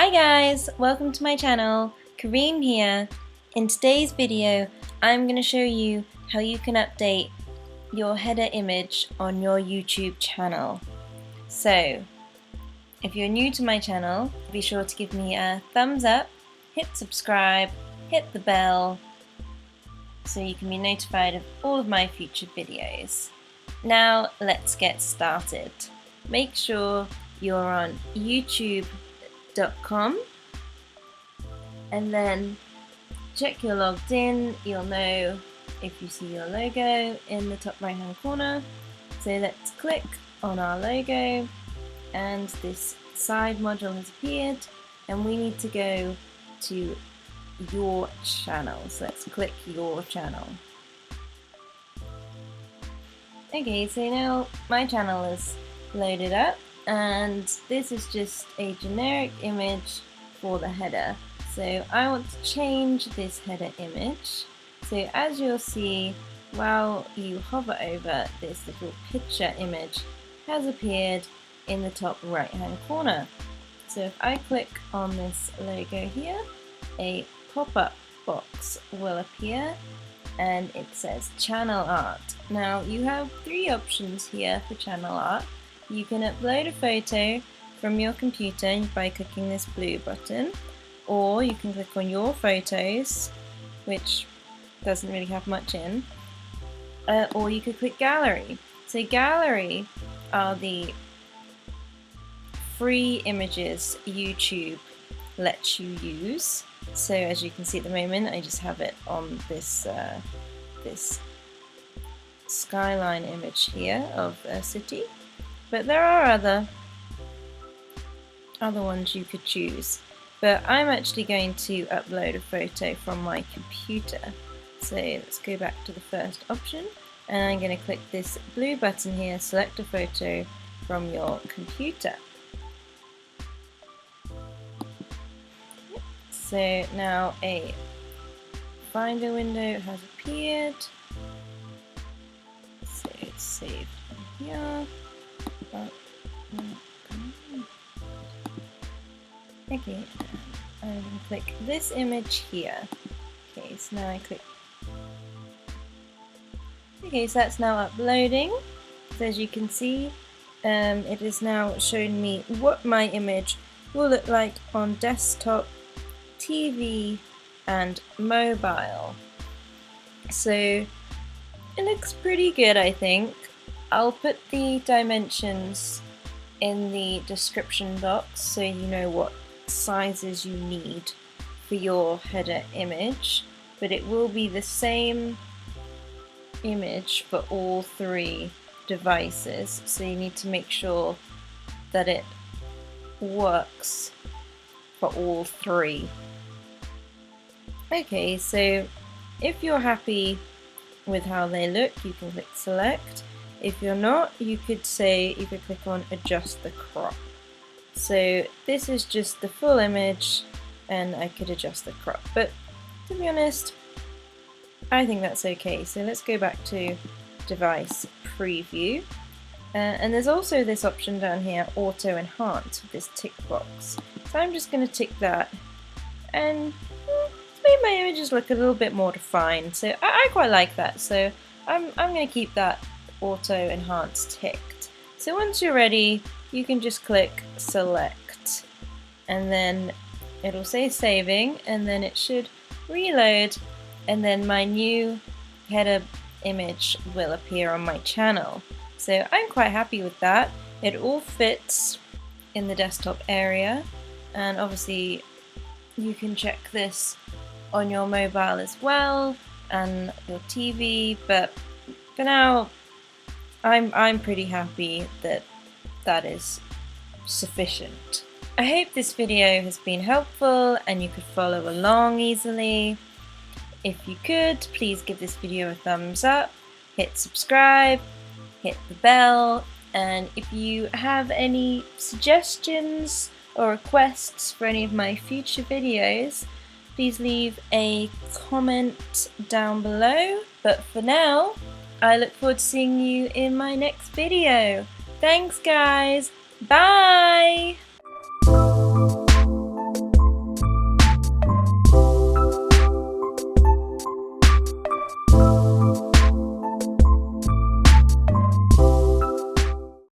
Hi guys, welcome to my channel. Corinne here. In today's video I'm going to show you how you can update your header image on your YouTube channel. So if you're new to my channel, be sure to give me a thumbs up, hit subscribe, hit the bell so you can be notified of all of my future videos. Now let's get started. Make sure you're on youtube.com and then check you're logged in. You'll know if you see your logo in the top right hand corner. So let's click on our logo and this side module has appeared and we need to go to your channel. So let's click your channel. Okay, so now my channel is loaded up and this is just a generic image for the header. So I want to change this header image. So as you'll see, while you hover over, this little picture image has appeared in the top right hand corner. So if I click on this logo here, a pop-up box will appear and it says channel art. Now you have three options here for channel art. You can upload a photo from your computer by clicking this blue button, or you can click on your photos, which doesn't really have much in, or you could click gallery. So gallery are the free images YouTube lets you use. So as you can see at the moment, I just have it on this this skyline image here of a city, but there are other ones you could choose. But I'm actually going to upload a photo from my computer. So let's go back to the first option and I'm going to click this blue button here, select a photo from your computer. So now a Finder window has appeared. So it's saved in here. Okay, I'm going to click this image here. Okay, so now I click. Okay, so that's now uploading. So as you can see, it is now showing me what my image will look like on desktop, TV and mobile. So it looks pretty good, I think. I'll put the dimensions in the description box so you know what sizes you need for your header image, but it will be the same image for all three devices, so you need to make sure that it works for all three. Okay, so if you're happy with how they look, you can click select. If you're not, you could click on adjust the crop. So this is just the full image and I could adjust the crop, but to be honest, I think that's okay. So let's go back to device preview. And there's also this option down here, auto enhance, with this tick box. So I'm just going to tick that and made my images look a little bit more defined, so I quite like that. So I'm going to keep that auto enhance ticked. So once you're ready, you can just click select and then it'll say saving and then it should reload and then my new header image will appear on my channel. So I'm quite happy with that. It all fits in the desktop area, and obviously you can check this on your mobile as well and your TV, but for now I'm pretty happy that that is sufficient. I hope this video has been helpful and you could follow along easily. If you could, please give this video a thumbs up, hit subscribe, hit the bell, and if you have any suggestions or requests for any of my future videos, please leave a comment down below. But for now, I look forward to seeing you in my next video. Thanks guys, bye!